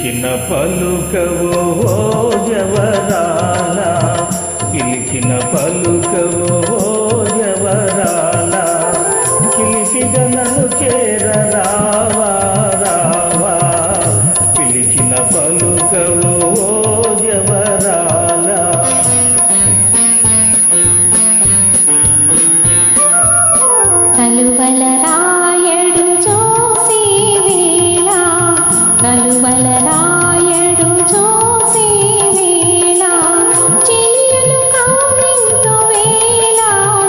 పిలిచిన పలుకవో జవరాల, పిలిచిన పలుకవో జవరాల, పిలిపిగా నన్ను చేరరావా రావా, పిలిచిన పలుకవో జవరాల. కలువల రాయడు చూసి వేళ, కలువల రాయడు చూసి వేళ, చెలియలు కౌరింతో వేళ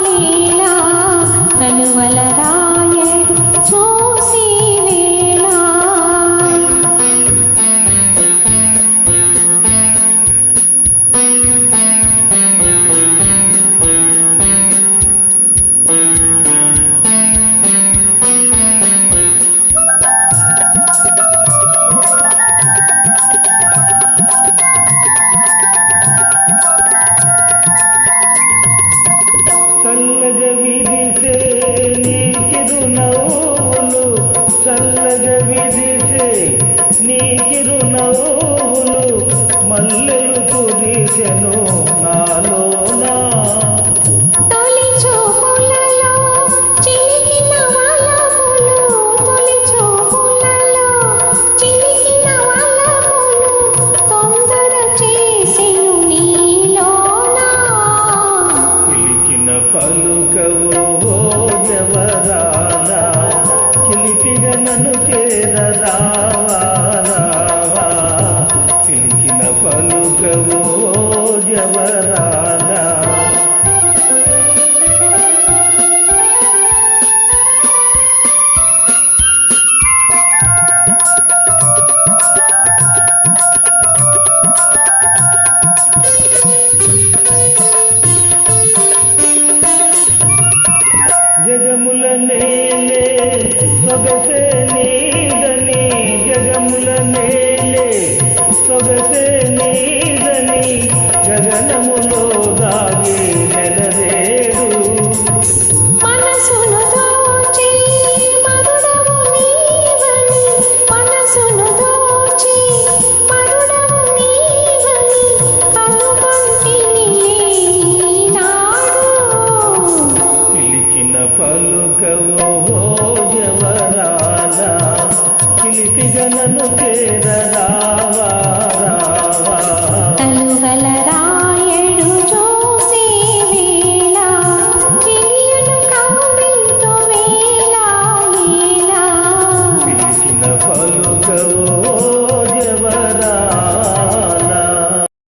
లీల, కలువల రాయడు చూసి వేళ. చల్లగా విరిసే నీ చిరునవ్వులు, చల్లగా విరిసే నీ చిరునవ్వులు, మల్లెలు కురిసెను నాలోనా. తొలి చూపులలో చిలికిన వలపులు, తొలి చూపులలో చిలికిన వలపులు, తొందర చేసెను నీలోనా. పిలిచిన పలుకవో జవరాల, చిలిపిగా నన్ను చేరరావా రావా, పిలిచిన పలుకవో జవరాల. జగముల నేలే సొగసే నీదని, జగముల నేలే సొగసే నీదని, గగనములో దాగే నెలరేడు. మనసును దోచి మరుడవు నీవని, మనసును దోచి మరుడవు నీవని, కనుగొంటిని ఈనాడు. పిలిచిన పలుకవో జవరాల, పిలిపిగా నన్ను చేరరావా రావా. కలువల రాయడు చూసి వేళ, చెలియలు కౌరింతో వేళ లీల, పిలిచిన పలుకవో